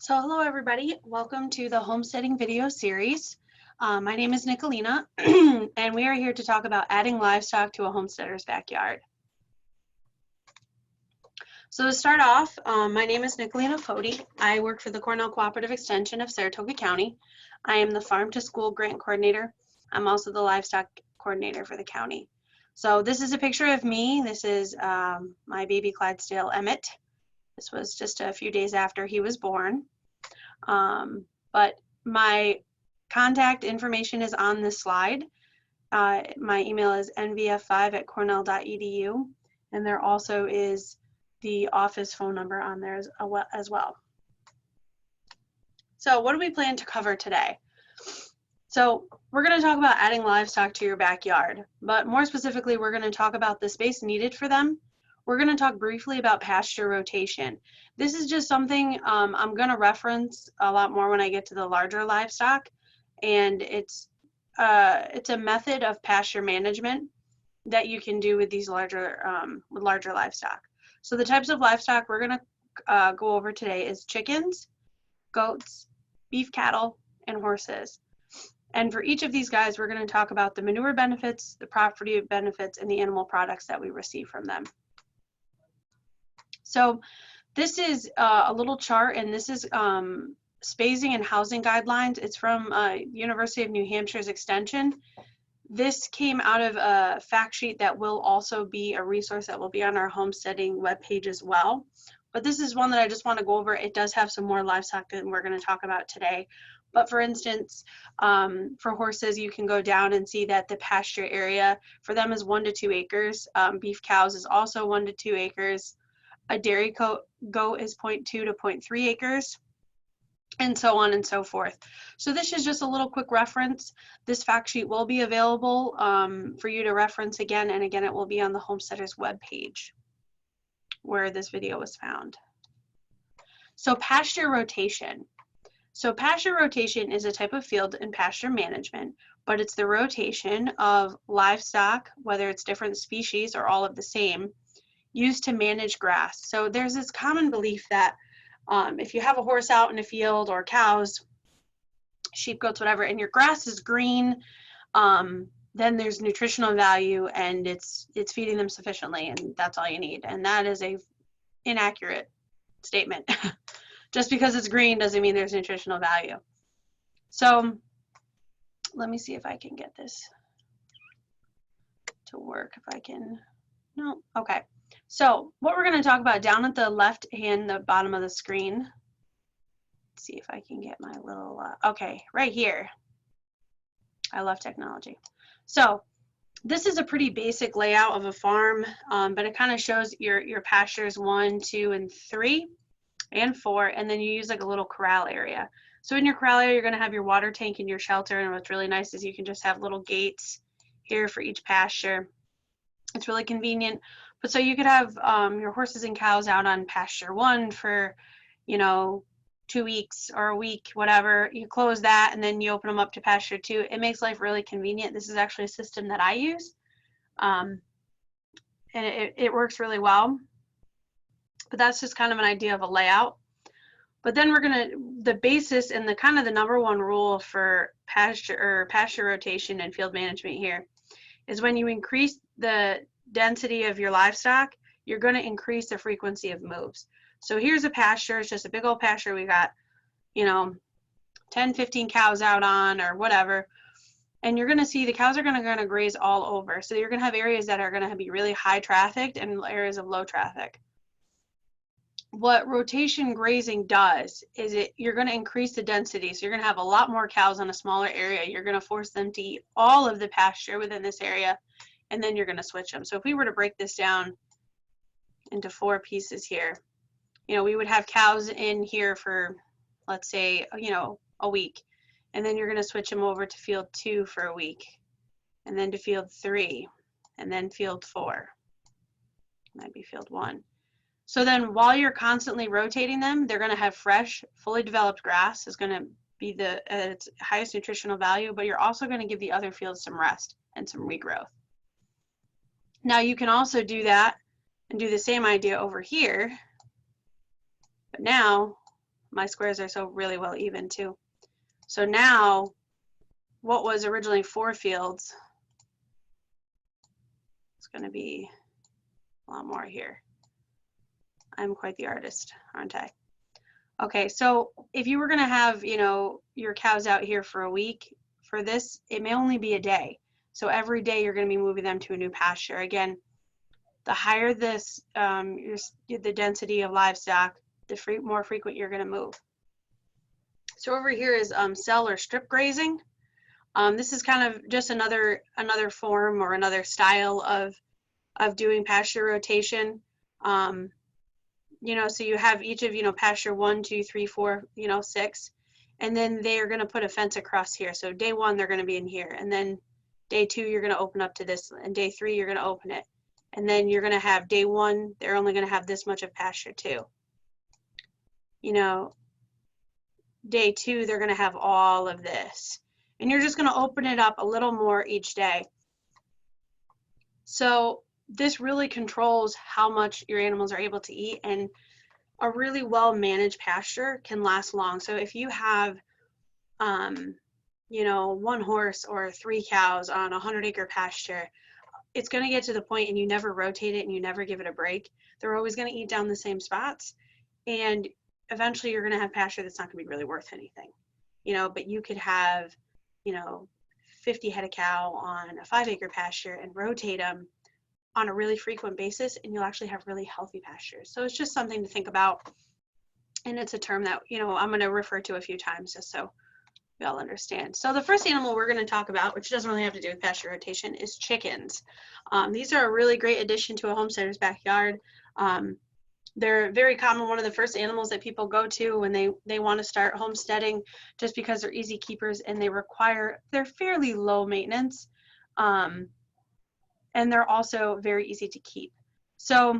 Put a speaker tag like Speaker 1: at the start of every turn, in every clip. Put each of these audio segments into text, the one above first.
Speaker 1: So hello everybody, welcome to the homesteading video series. My name is Nicolina and we are here to talk about adding livestock to a homesteader's backyard. So to start off, my name is Nicolina Fody. I work for the Cornell Cooperative Extension of Saratoga County. I am the Farm to School Grant Coordinator. I'm also the Livestock Coordinator for the county. So this is a picture of me. This is my baby Clydesdale Emmett. This was just a few days after he was born. But my contact information is on this slide. My email is nvf5@cornell.edu, and there also is the office phone number on there as well. So what do we plan to cover today? So we're going to talk about adding livestock to your backyard, but more specifically, we're going to talk about the space needed for them. We're going to talk briefly about pasture rotation. This is just something I'm going to reference a lot more when I get to the larger livestock, and it's a method of pasture management that you can do with these larger livestock. So the types of livestock we're going to go over today is chickens, goats, beef cattle, and horses. And for each of these guys, we're going to talk about the manure benefits, the property benefits, and the animal products that we receive from them. So this is a little chart, and this is spacing and housing guidelines. It's from University of New Hampshire's Extension. This came out of a fact sheet that will also be a resource that will be on our homesteading webpage as well. But this is one that I just want to go over. It does have some more livestock than we're going to talk about today. But for instance, for horses, you can go down and see that the pasture area for them is 1 to 2 acres. Beef cows is also 1 to 2 acres. A dairy goat is 0.2 to 0.3 acres, and so on and so forth. So this is just a little quick reference. This fact sheet will be available for you to reference again and again. It will be on the Homesteaders webpage where this video was found. So pasture rotation. So pasture rotation is a type of field in pasture management, but it's the rotation of livestock, whether it's different species or all of the same, used to manage grass. So there's this common belief that if you have a horse out in a field, or cows, sheep, goats, whatever, and your grass is green, then there's nutritional value and it's feeding them sufficiently, and that's all you need. And that is a inaccurate statement. Just because it's green doesn't mean there's nutritional value. So let me see if I can get this to work. If I can, no, okay. So what we're going to talk about down at the left hand, the bottom of the screen, let's see if I can get my little, okay, right here. I love technology. So this is a pretty basic layout of a farm, but it kind of shows your pastures 1, 2, and 3, and 4, and then you use like a little corral area. So in your corral area, you're going to have your water tank and your shelter, and what's really nice is you can just have little gates here for each pasture. It's really convenient. But so you could have your horses and cows out on pasture 1 for, 2 weeks or a week, whatever. You close that and then you open them up to pasture 2. It makes life really convenient. This is actually a system that I use, and it works really well. But that's just kind of an idea of a layout. But then the basis and the kind of the number one rule for pasture rotation and field management here is when you increase the density of your livestock, you're going to increase the frequency of moves. So here's a pasture. It's just a big old pasture. We got, 10, 15 cows out on or whatever. And you're going to see the cows are going to graze all over. So you're going to have areas that are going to be really high trafficked and areas of low traffic. What rotation grazing does is you're going to increase the density. So you're going to have a lot more cows on a smaller area. You're going to force them to eat all of the pasture within this area, and then you're going to switch them. So if we were to break this down into 4 pieces here, we would have cows in here for, let's say, a week, and then you're going to switch them over to field 2 for a week, and then to field 3, and then field 4. Might be field 1. So then while you're constantly rotating them, they're going to have fresh, fully developed grass. Is going to be its highest nutritional value, but you're also going to give the other fields some rest and some regrowth. Now you can also do that and do the same idea over here, but now My squares are so really well even too. So now what was originally 4 fields, it's going to be a lot more here. I'm quite the artist, aren't I? Okay, so if you were going to have, you know, your cows out here for a week, for this, it may only be a day. So every day you're going to be moving them to a new pasture. Again, the higher this, the density of livestock, the more frequent you're going to move. So over here is cell or strip grazing. This is kind of just another form or another style of doing pasture rotation. You know, so you have each of, you know, pasture 1, 2, 3, 4, you know, 6, and then they are going to put a fence across here. So day 1, they're going to be in here, and then day 2, you're going to open up to this, and day 3, you're going to open it. And then you're going to have day 1, they're only going to have this much of pasture too. You know, day 2, they're going to have all of this. And you're just going to open it up a little more each day. So this really controls how much your animals are able to eat, and a really well managed pasture can last long. So if you have, you know, 1 horse or 3 cows on a 100-acre pasture, it's going to get to the point and you never rotate it and you never give it a break. They're always going to eat down the same spots, and eventually you're going to have pasture that's not going to be really worth anything, you know. But you could have, you know, 50 head of cow on a 5-acre pasture and rotate them on a really frequent basis, and you'll actually have really healthy pastures. So it's just something to think about, and it's a term that, you know, I'm going to refer to a few times just so we all understand. So the first animal we're going to talk about, which doesn't really have to do with pasture rotation, is chickens. These are a really great addition to a homesteader's backyard. They're very common, one of the first animals that people go to when they want to start homesteading, just because they're easy keepers and they're fairly low maintenance. And they're also very easy to keep. So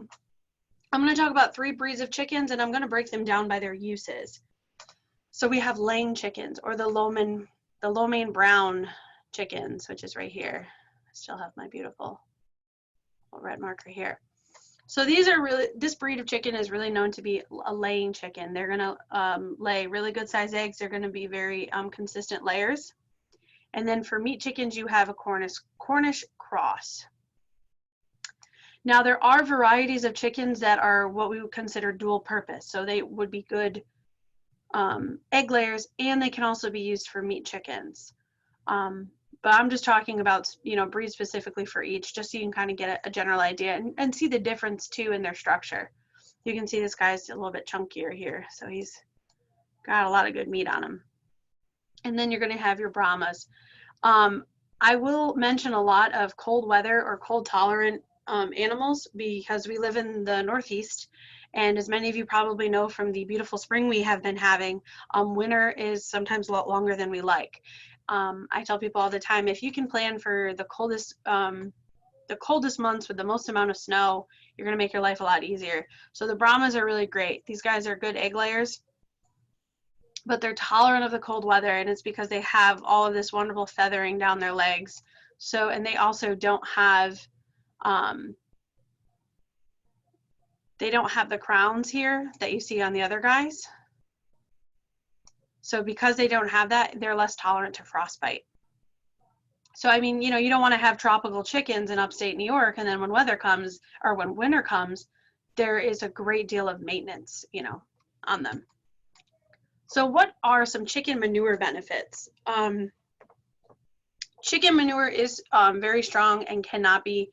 Speaker 1: I'm going to talk about 3 breeds of chickens, and I'm going to break them down by their uses. So we have laying chickens, or the low main brown chickens, which is right here. I still have my beautiful red marker here. So this breed of chicken is really known to be a laying chicken. They're going to lay really good sized eggs. They're going to be very consistent layers. And then for meat chickens, you have a Cornish cross. Now there are varieties of chickens that are what we would consider dual purpose. So they would be good egg layers, and they can also be used for meat chickens. But I'm just talking about, you know, breeds specifically for each, just so you can kind of get a general idea and see the difference too in their structure. You can see this guy's a little bit chunkier here, so he's got a lot of good meat on him. And then you're going to have your Brahmas. I will mention a lot of cold weather or cold tolerant animals, because we live in the Northeast, and as many of you probably know from the beautiful spring we have been having, winter is sometimes a lot longer than we like. I tell people all the time, if you can plan for the coldest months with the most amount of snow, you're going to make your life a lot easier. So the Brahmas are really great. These guys are good egg layers, but they're tolerant of the cold weather, and it's because they have all of this wonderful feathering down their legs. So, and they also don't have the crowns here that you see on the other guys. So because they don't have that, they're less tolerant to frostbite. So, I mean, you know, you don't want to have tropical chickens in upstate New York, and then when winter comes, there is a great deal of maintenance, you know, on them. So what are some chicken manure benefits? Chicken manure is very strong and cannot be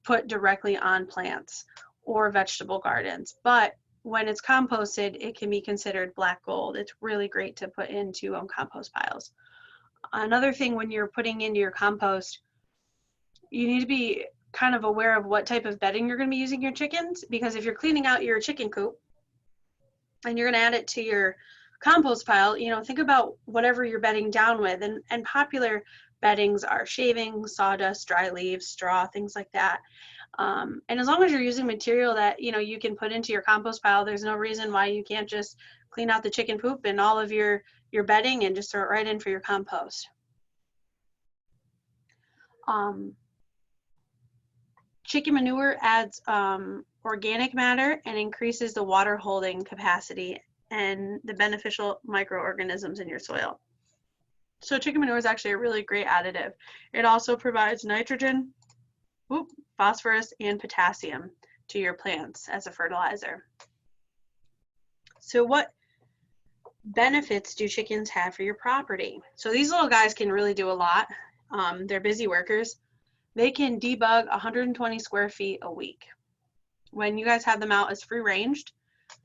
Speaker 1: put directly on plants or vegetable gardens, but when it's composted, it can be considered black gold. It's really great to put into compost piles. Another thing, when you're putting into your compost, you need to be kind of aware of what type of bedding you're going to be using your chickens, because if you're cleaning out your chicken coop and you're going to add it to your compost pile, you know, think about whatever you're bedding down with, and popular beddings are shavings, sawdust, dry leaves, straw, things like that. And as long as you're using material that, you know, you can put into your compost pile, there's no reason why you can't just clean out the chicken poop and all of your bedding and just throw it right in for your compost. Chicken manure adds organic matter and increases the water holding capacity and the beneficial microorganisms in your soil. So chicken manure is actually a really great additive. It also provides nitrogen, phosphorus, and potassium to your plants as a fertilizer. So what benefits do chickens have for your property? So these little guys can really do a lot. They're busy workers. They can debug 120 square feet a week. When you guys have them out as free ranged,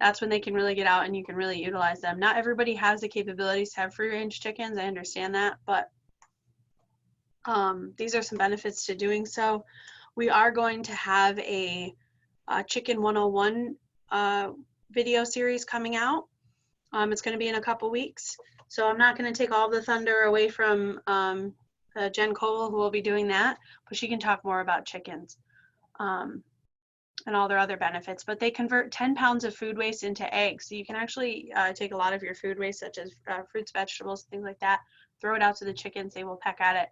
Speaker 1: that's when they can really get out and you can really utilize them. Not everybody has the capabilities to have free range chickens. I understand that, but these are some benefits to doing so. We are going to have a Chicken 101 video series coming out. It's going to be in a couple weeks. So I'm not going to take all the thunder away from Jen Cole, who will be doing that, but she can talk more about chickens and all their other benefits. But they convert 10 pounds of food waste into eggs. So you can actually take a lot of your food waste, such as fruits, vegetables, things like that, throw it out to the chickens. They will peck at it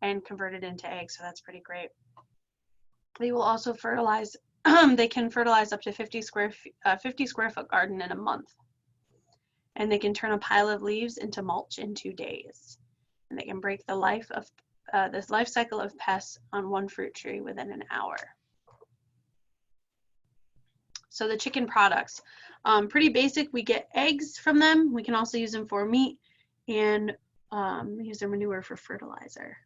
Speaker 1: and convert it into eggs. So that's pretty great. They will also fertilize. They can fertilize up to 50 square foot garden in a month. And they can turn a pile of leaves into mulch in 2 days. And they can break the life cycle of pests on one fruit tree within an hour. So the chicken products, pretty basic. We get eggs from them. We can also use them for meat and use their manure for fertilizer.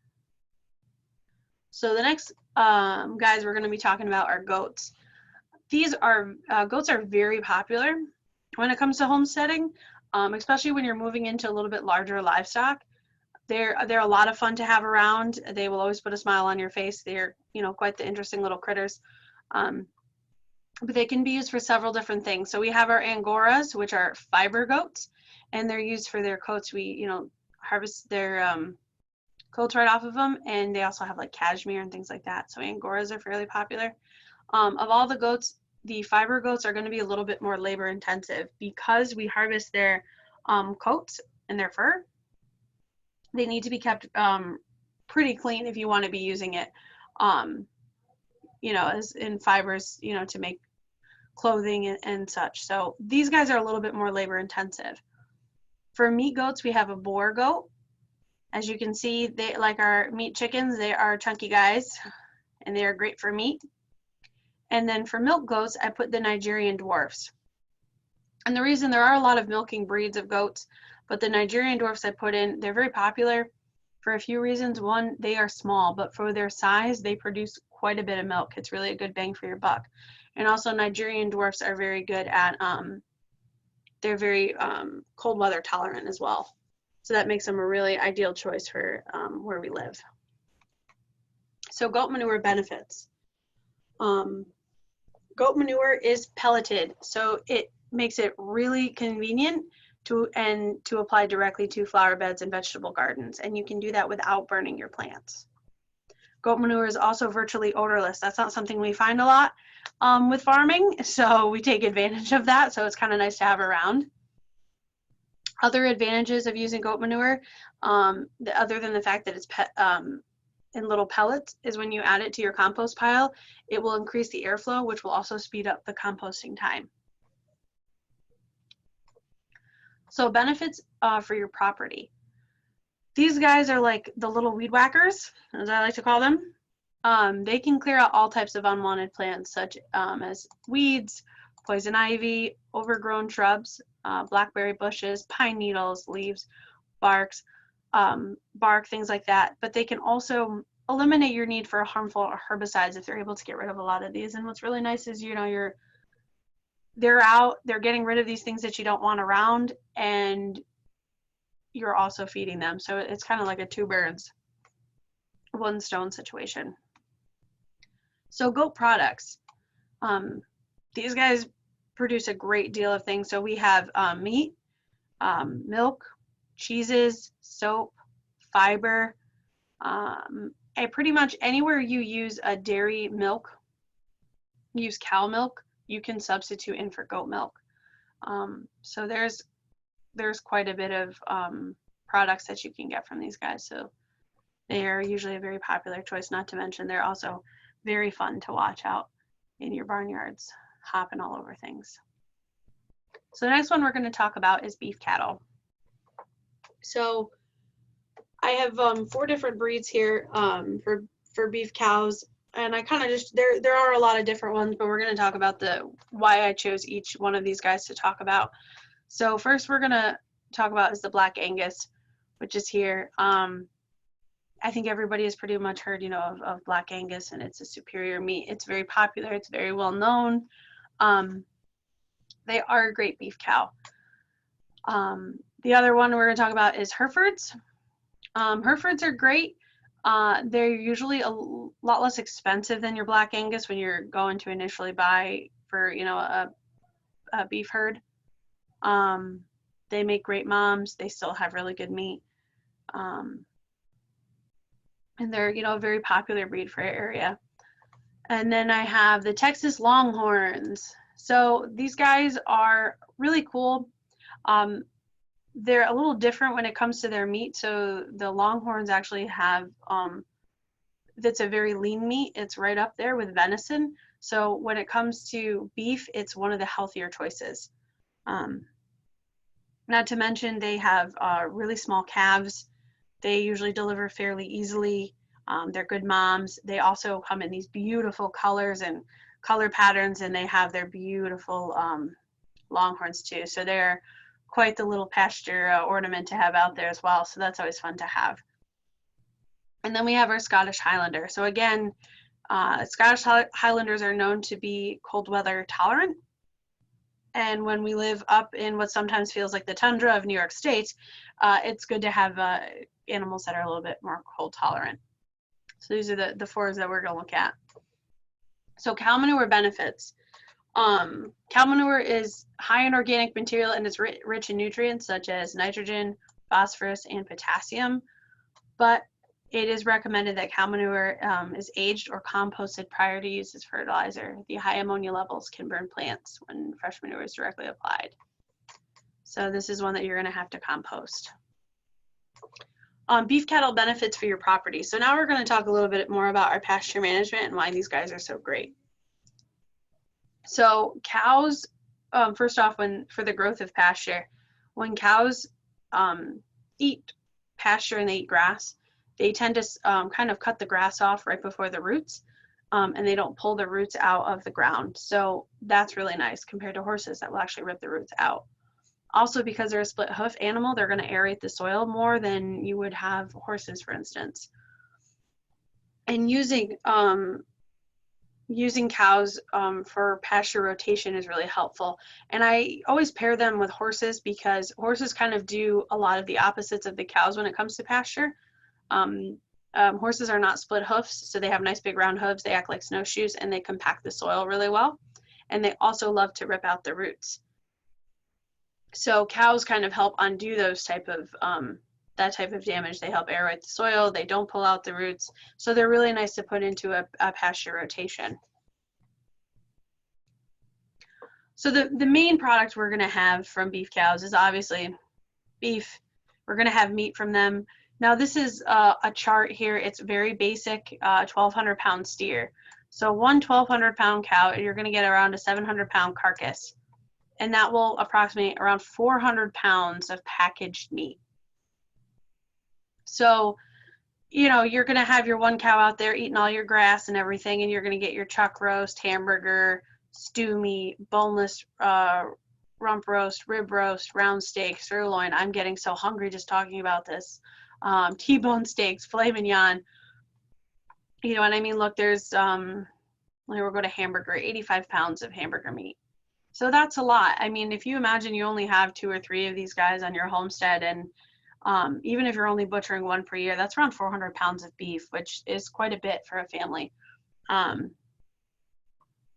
Speaker 1: So the next guys we're going to be talking about are goats. These are goats are very popular when it comes to homesteading, especially when you're moving into a little bit larger livestock. They're a lot of fun to have around. They will always put a smile on your face. They're quite the interesting little critters. But they can be used for several different things. So we have our Angoras, which are fiber goats, and they're used for their coats. We harvest their coats right off of them, and they also have like cashmere and things like that. So Angoras are fairly popular. Of all the goats, the fiber goats are going to be a little bit more labor intensive because we harvest their coats and their fur. They need to be kept pretty clean if you want to be using it, as in fibers, to make clothing and such. So these guys are a little bit more labor intensive. For meat goats, we have a boar goat. As you can see, they, like our meat chickens, they are chunky guys and they are great for meat. And then for milk goats, I put the Nigerian dwarfs. And the reason, there are a lot of milking breeds of goats, but the Nigerian dwarfs I put in, they're very popular for a few reasons. One, they are small, but for their size, they produce quite a bit of milk. It's really a good bang for your buck. And also Nigerian dwarfs are very good at, they're very cold weather tolerant as well. So that makes them a really ideal choice for where we live. So goat manure benefits. Goat manure is pelleted, so it makes it really convenient to apply directly to flower beds and vegetable gardens, and you can do that without burning your plants. Goat manure is also virtually odorless. That's not something we find a lot with farming, so we take advantage of that, so it's kind of nice to have around. Other advantages of using goat manure, other than the fact that it's in little pellets, is when you add it to your compost pile, it will increase the airflow, which will also speed up the composting time. So benefits for your property. These guys are like the little weed whackers, as I like to call them. They can clear out all types of unwanted plants, such as weeds, poison ivy, overgrown shrubs, blackberry bushes, pine needles, leaves, bark, things like that. But they can also eliminate your need for harmful herbicides if they're able to get rid of a lot of these. And what's really nice is, they're getting rid of these things that you don't want around, and you're also feeding them. So it's kind of like a two birds, one stone situation. So goat products. These guys produce a great deal of things. So we have meat, milk, cheeses, soap, fiber, and pretty much anywhere you use a dairy milk, use cow milk, you can substitute in for goat milk. So there's quite a bit of products that you can get from these guys. So they are usually a very popular choice, not to mention they're also very fun to watch out in your barnyards, hopping all over things. So the next one we're going to talk about is beef cattle. So I have 4 different breeds here for beef cows, and I kind of just, there are a lot of different ones, but we're going to talk about why I chose each one of these guys to talk about. So first we're going to talk about is the Black Angus, which is here. I think everybody has pretty much heard, you know, of Black Angus, and it's a superior meat. It's very popular. It's very well known. They are a great beef cow. The other one we're going to talk about is Herefords. Herefords are great. They're usually a lot less expensive than your Black Angus when you're going to initially buy for, you know, a beef herd. They make great moms. They still have really good meat. And they're, you know, a very popular breed for our area. And then I have the Texas Longhorns. So these guys are really cool. They're a little different when it comes to their meat. So the Longhorns actually have, that's a very lean meat. It's right up there with venison. So when it comes to beef, it's one of the healthier choices. Not to mention they have really small calves. They usually deliver fairly easily. They're good moms. They also come in these beautiful colors and color patterns, and they have their beautiful Longhorns too. So they're quite the little pasture ornament to have out there as well. So that's always fun to have. And then we have our Scottish Highlander. So again, Scottish Highlanders are known to be cold weather tolerant. And when we live up in what sometimes feels like the tundra of New York State, it's good to have animals that are a little bit more cold tolerant. So these are the 4s that we're going to look at. So cow manure benefits. Cow manure is high in organic material and is rich in nutrients such as nitrogen, phosphorus, and potassium. But it is recommended that cow manure is aged or composted prior to use as fertilizer. The high ammonia levels can burn plants when fresh manure is directly applied. So this is one that you're going to have to compost. Beef cattle benefits for your property. So now we're going to talk a little bit more about our pasture management and why these guys are so great. So cows, first off, for the growth of pasture, when cows eat pasture and they eat grass, they tend to kind of cut the grass off right before the roots, and they don't pull the roots out of the ground. So that's really nice compared to horses that will actually rip the roots out. Also, because they're a split hoof animal, they're going to aerate the soil more than you would have horses, for instance. And using cows for pasture rotation is really helpful. And I always pair them with horses because horses kind of do a lot of the opposites of the cows when it comes to pasture. Horses are not split hoofs, so they have nice big round hooves. They act like snowshoes, and they compact the soil really well. And they also love to rip out the roots. So cows kind of help undo those that type of damage. They help aerate the soil. They don't pull out the roots. So they're really nice to put into a pasture rotation. So the main product we're going to have from beef cows is obviously beef. We're going to have meat from them. Now this is a chart here. It's very basic, 1,200 pound steer. So one 1,200 pound cow, you're going to get around a 700 pound carcass. And that will approximate around 400 pounds of packaged meat. So, you know, you're going to have your one cow out there eating all your grass and everything, and you're going to get your chuck roast, hamburger, stew meat, boneless rump roast, rib roast, round steak, sirloin. I'm getting so hungry just talking about this. T-bone steaks, filet mignon. You know what I mean? Look, there's, we'll go to hamburger, 85 pounds of hamburger meat. So that's a lot. I mean, if you imagine you only have 2 or 3 of these guys on your homestead, and even if you're only butchering 1 per year, that's around 400 pounds of beef, which is quite a bit for a family.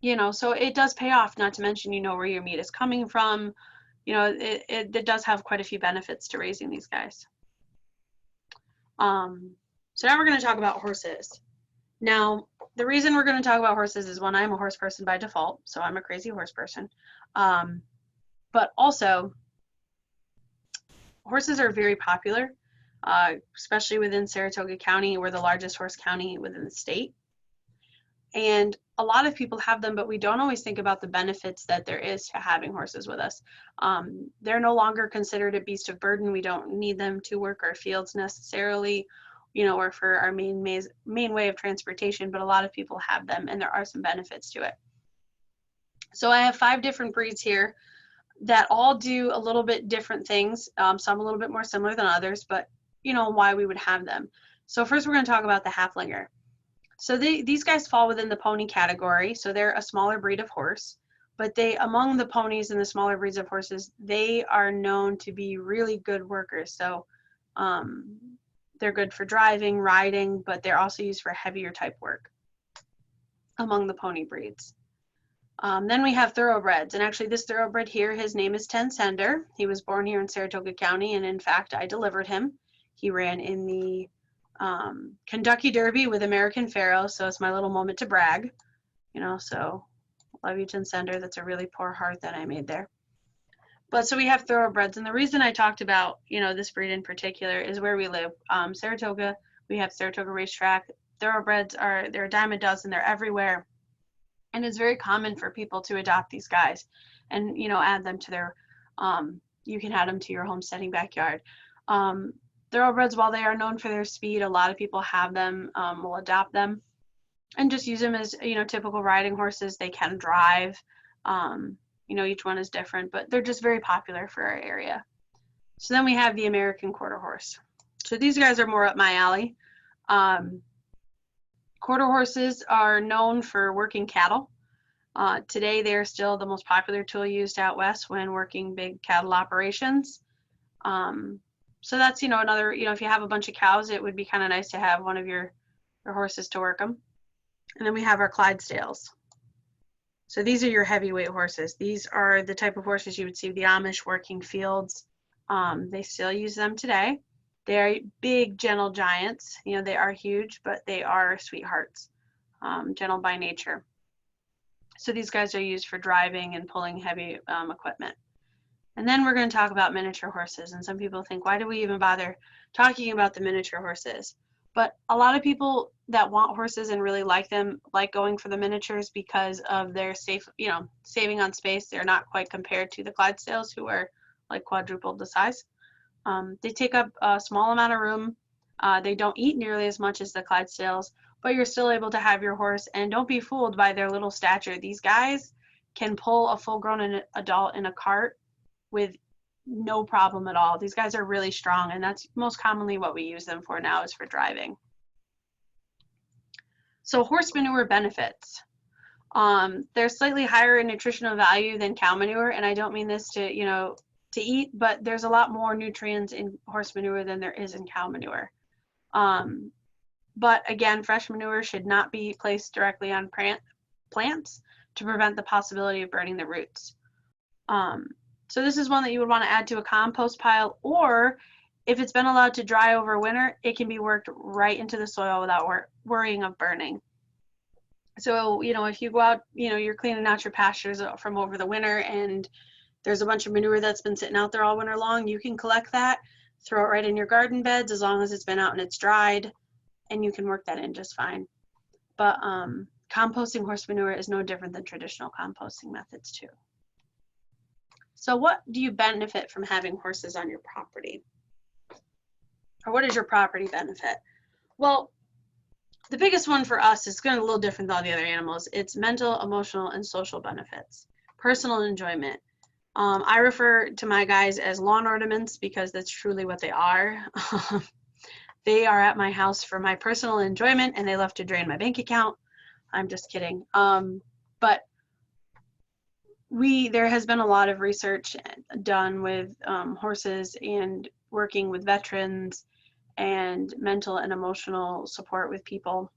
Speaker 1: You know, so it does pay off, not to mention, you know, where your meat is coming from. You know, it does have quite a few benefits to raising these guys. So now we're going to talk about horses. Now, the reason we're going to talk about horses is, one, I'm a horse person by default, so I'm a crazy horse person. But also, horses are very popular, especially within Saratoga County. We're the largest horse county within the state. And a lot of people have them, but we don't always think about the benefits that there is to having horses with us. They're no longer considered a beast of burden. We don't need them to work our fields necessarily, you know, or for our main way of transportation, but a lot of people have them, and there are some benefits to it. So I have 5 different breeds here that all do a little bit different things. Some a little bit more similar than others, but you know why we would have them. So first we're going to talk about the Haflinger. So these guys fall within the pony category. So they're a smaller breed of horse, but among the ponies and the smaller breeds of horses, they are known to be really good workers. So they're good for driving, riding, but they're also used for heavier type work among the pony breeds. Then we have thoroughbreds, and actually this thoroughbred here, his name is Tencender. He was born here in Saratoga County, and in fact, I delivered him. He ran in the Kentucky Derby with American Pharoah, so it's my little moment to brag, you know, so love you, Tencender. That's a really poor heart that I made there. But so we have thoroughbreds, and the reason I talked about, you know, this breed in particular is where we live. Saratoga, we have Saratoga Racetrack. Thoroughbreds they're a dime a dozen, they're everywhere. And it's very common for people to adopt these guys and, you know, add them to their, you can add them to your homesteading backyard. Thoroughbreds, while they are known for their speed, a lot of people have them, will adopt them and just use them as, you know, typical riding horses. They can drive, you know, each one is different, but they're just very popular for our area. So then we have the American Quarter Horse. So these guys are more up my alley. Quarter horses are known for working cattle. Today, they are still the most popular tool used out west when working big cattle operations. So that's, you know, another, you know, if you have a bunch of cows, it would be kind of nice to have one of your horses to work them. And then we have our Clydesdales. So these are your heavyweight horses. These are the type of horses you would see the Amish working fields. They still use them today. They're big, gentle giants. You know, they are huge, but they are sweethearts, gentle by nature. So these guys are used for driving and pulling heavy equipment. And then we're going to talk about miniature horses. And some people think, why do we even bother talking about the miniature horses? But a lot of people that want horses and really like them like going for the miniatures because of their saving on space. They're not quite compared to the Clydesdales, who are like quadrupled the size. They take up a small amount of room. They don't eat nearly as much as the Clydesdales, but you're still able to have your horse. And don't be fooled by their little stature. These guys can pull a full-grown adult in a cart with no problem at all. These guys are really strong, and that's most commonly what we use them for now, is for driving. So horse manure benefits. They're slightly higher in nutritional value than cow manure, and I don't mean this to, you know, to eat, but there's a lot more nutrients in horse manure than there is in cow manure. But again, fresh manure should not be placed directly on plants to prevent the possibility of burning the roots. So this is one that you would want to add to a compost pile, or if it's been allowed to dry over winter, it can be worked right into the soil without worrying of burning. So, you know, if you go out, you know, you're cleaning out your pastures from over the winter and there's a bunch of manure that's been sitting out there all winter long, you can collect that, throw it right in your garden beds as long as it's been out and it's dried, and you can work that in just fine. But composting horse manure is no different than traditional composting methods too. So what do you benefit from having horses on your property? Or what is your property benefit? Well, the biggest one for us is going to be a little different than all the other animals. It's mental, emotional, and social benefits. Personal enjoyment. I refer to my guys as lawn ornaments because that's truly what they are. They are at my house for my personal enjoyment, and they love to drain my bank account. I'm just kidding. But there has been a lot of research done with horses and working with veterans and mental and emotional support with people.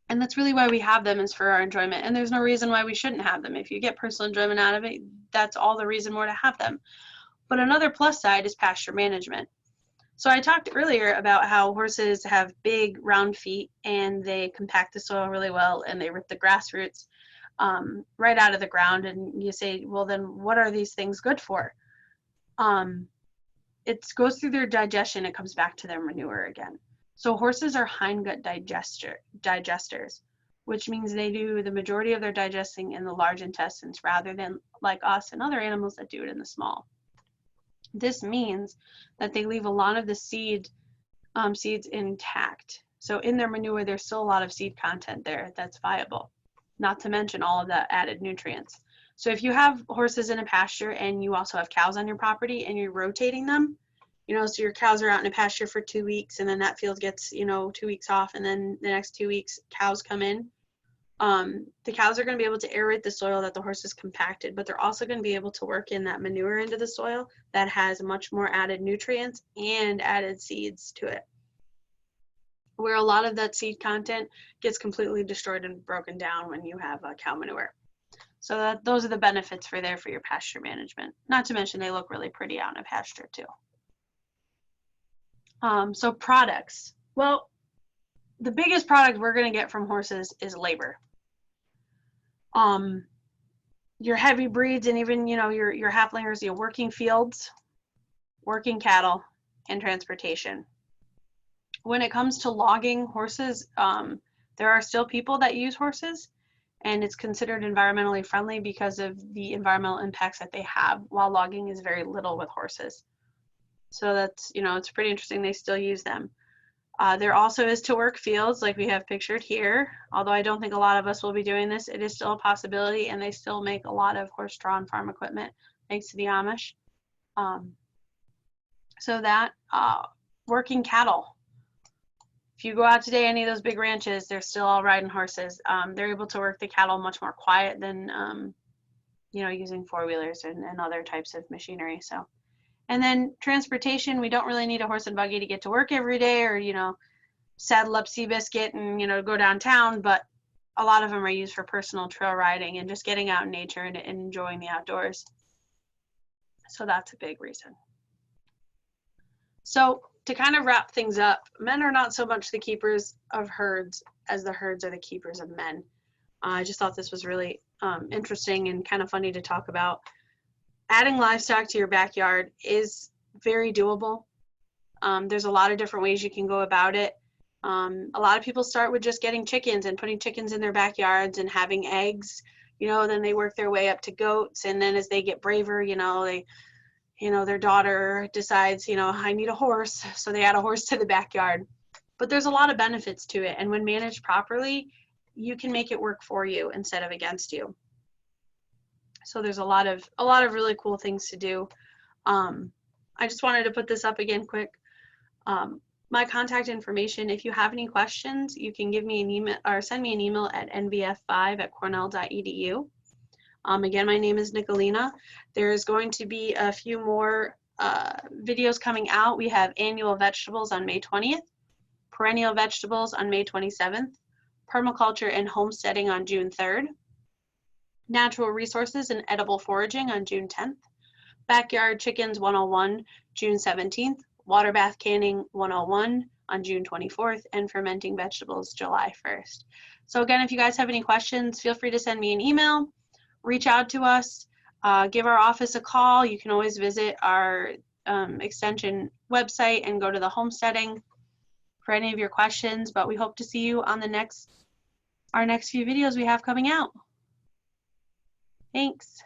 Speaker 1: And that's really why we have them, is for our enjoyment. And there's no reason why we shouldn't have them. If you get personal enjoyment out of it, that's all the reason more to have them. But another plus side is pasture management. So I talked earlier about how horses have big round feet and they compact the soil really well and they rip the grass roots right out of the ground. And you say, well, then what are these things good for? It goes through their digestion. It comes back to their manure again. So horses are hindgut digesters. which means they do the majority of their digesting in the large intestines rather than like us and other animals that do it in the small. This means that they leave a lot of the seeds intact. So in their manure, there's still a lot of seed content there that's viable, not to mention all of the added nutrients. So if you have horses in a pasture and you also have cows on your property and you're rotating them, so your cows are out in a pasture for 2 weeks and then that field gets, 2 weeks off and then the next 2 weeks cows come in. The cows are going to be able to aerate the soil that the horses compacted, but they're also going to be able to work in that manure into the soil that has much more added nutrients and added seeds to it, where a lot of that seed content gets completely destroyed and broken down when you have cow manure. So those are the benefits for your pasture management. Not to mention they look really pretty out in a pasture too. So products. Well, the biggest product we're going to get from horses is labor. Your heavy breeds and even, your halflingers, your working fields, working cattle, and transportation. When it comes to logging horses, there are still people that use horses, and it's considered environmentally friendly because of the environmental impacts that they have, while logging is very little with horses. So that's, it's pretty interesting they still use them. There also is to work fields like we have pictured here. Although I don't think a lot of us will be doing this, it is still a possibility, and they still make a lot of horse-drawn farm equipment thanks to the Amish. So that, working cattle. If you go out today, any of those big ranches, they're still all riding horses. They're able to work the cattle much more quiet than, using four-wheelers and other types of machinery. So. And then transportation, we don't really need a horse and buggy to get to work every day or, saddle up Seabiscuit and, go downtown, but a lot of them are used for personal trail riding and just getting out in nature and enjoying the outdoors. So that's a big reason. So to kind of wrap things up, men are not so much the keepers of herds as the herds are the keepers of men. I just thought this was really interesting and kind of funny to talk about. Adding livestock to your backyard is very doable. There's a lot of different ways you can go about it. A lot of people start with just getting chickens and putting chickens in their backyards and having eggs, then they work their way up to goats. And then as they get braver, their daughter decides, I need a horse. So they add a horse to the backyard. But there's a lot of benefits to it. And when managed properly, you can make it work for you instead of against you. So there's a lot of really cool things to do. I just wanted to put this up again quick. My contact information, if you have any questions, you can give me an email or send me an email at nvf5@cornell.edu. Again, my name is Nicolina. There's going to be a few more videos coming out. We have annual vegetables on May 20th, perennial vegetables on May 27th, permaculture and homesteading on June 3rd, natural resources and edible foraging on June 10th, backyard chickens 101, June 17th, water bath canning 101 on June 24th, and fermenting vegetables July 1st. So again, if you guys have any questions, feel free to send me an email, reach out to us, give our office a call. You can always visit our extension website and go to the homesteading for any of your questions, but we hope to see you on our next few videos we have coming out. Thanks.